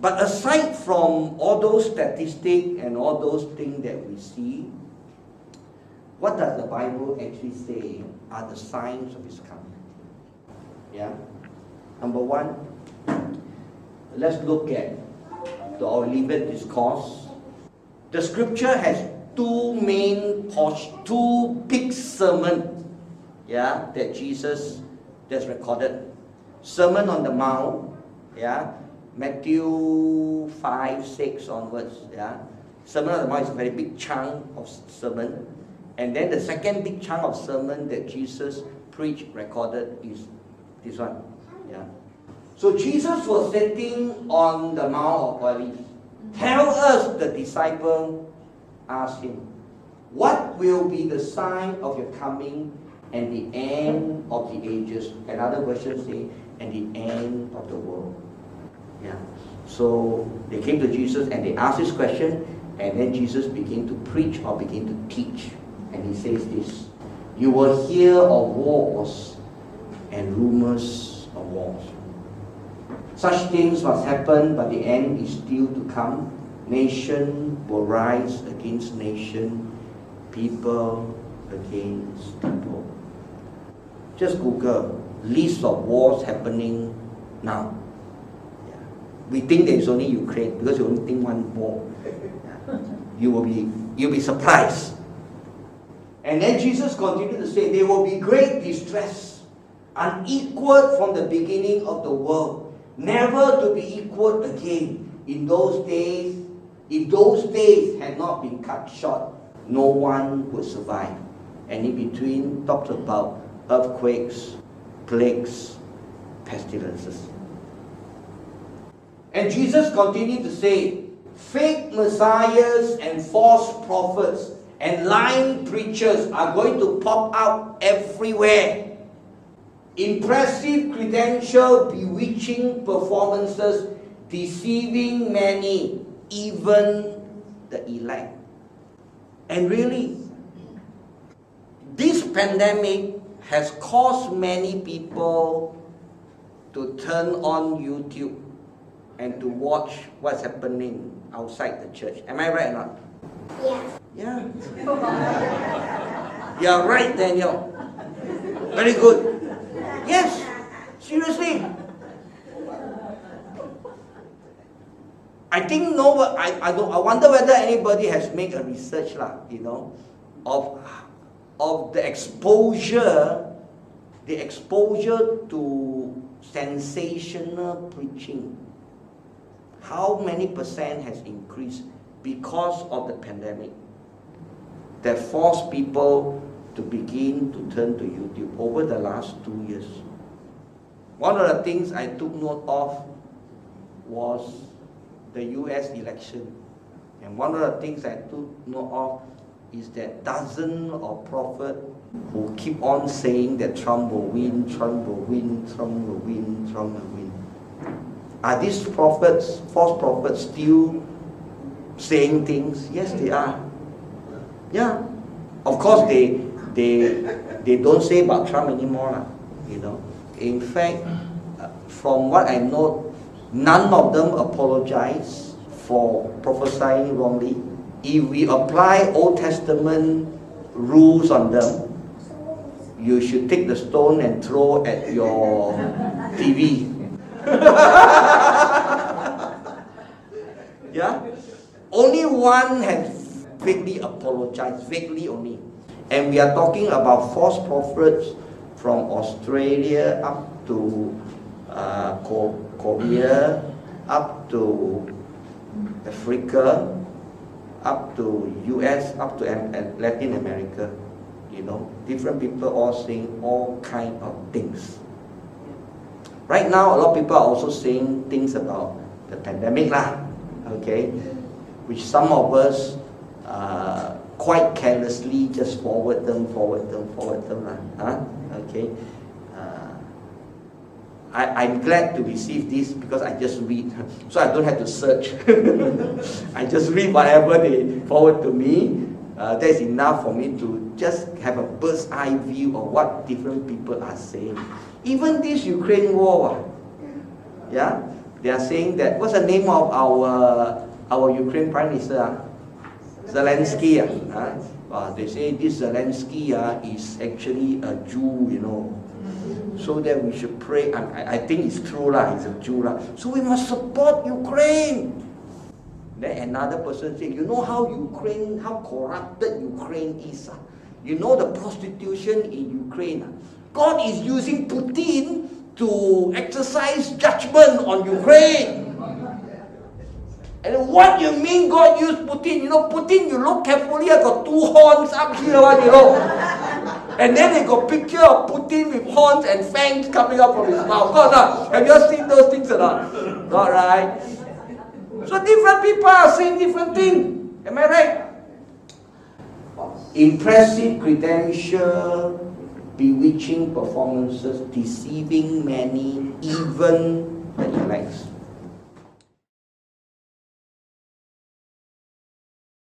But aside from all those statistics and all those things that we see, what does the Bible actually say are the signs of His coming? Yeah. Number one, let's look at the Olivet Discourse. The scripture has two big sermons, yeah, that Jesus that's recorded. Sermon on the Mount, yeah, Matthew 5, 6 onwards, yeah. Sermon on the Mount is a very big chunk of sermon. And then the second big chunk of sermon that Jesus preached, recorded, is this one, yeah. So Jesus was sitting on the Mount of Olives. Tell us, the disciple asked him, what will be the sign of your coming and the end of the ages? Another version say, and the end of the world. Yeah. So they came to Jesus and they asked this question, and then Jesus began to preach or began to teach. And he says this, you will hear of wars and rumors of wars. Such things must happen, but the end is still to come. Nation will rise against nation, people against people. Just Google list of wars happening now. Yeah. We think there is only Ukraine because you only think one war. Yeah. You'll be surprised. And then Jesus continued to say, there will be great distress, unequaled from the beginning of the world, never to be equaled again. In those days, if those days had not been cut short, no one would survive. And in between, talks about earthquakes, plagues, pestilences. And Jesus continued to say, fake messiahs and false prophets and lying preachers are going to pop out everywhere. Impressive credential, bewitching performances, deceiving many, even the elect. And really, this pandemic has caused many people to turn on YouTube and to watch what's happening outside the church. Am I right or not? Yeah. Yeah. You're right, Daniel. Very good. Yes, seriously. I think I wonder whether anybody has made a research of the exposure to sensational preaching. How many percent has increased because of the pandemic that forced people to begin to turn to YouTube over the last 2 years? One of the things I took note of was the US election. And one of the things I took note of is that dozens of prophets who keep on saying that Trump will win, Trump will win, Trump will win, Trump will win. Are these prophets, false prophets, still saying things? Yes, they are. Yeah. Of course, they don't say about Trump anymore, In fact, from what I know, none of them apologize for prophesying wrongly. If we apply Old Testament rules on them, you should take the stone and throw at your TV. Yeah? Only one has vaguely apologized, vaguely only. And we are talking about false prophets from Australia up to Korea, up to Africa, up to US, up to Latin America. Different people all saying all kind of things. Right now, a lot of people are also saying things about the pandemic okay, which some of us quite carelessly just forward them, okay. I'm glad to receive this because I just read, so I don't have to search. I just read whatever they forward to me. That's enough for me to just have a bird's eye view of what different people are saying. Even this Ukraine war, yeah, They are saying that, what's the name of our Ukraine Prime Minister? Zelensky. They say this Zelensky is actually a Jew, you know. So that we should pray. I think it's true lah. He's a Jew lah. So we must support Ukraine. Then another person said, you know how corrupted Ukraine is. You know the prostitution in Ukraine. God is using Putin to exercise judgment on Ukraine. And what you mean God used Putin? You know, Putin, you look carefully, I got two horns up here, you know. And then they got picture of Putin with horns and fangs coming up from his mouth. God, have you seen those things or not? Not right? So different people are saying different things. Am I right? Impressive credential, bewitching performances, deceiving many, even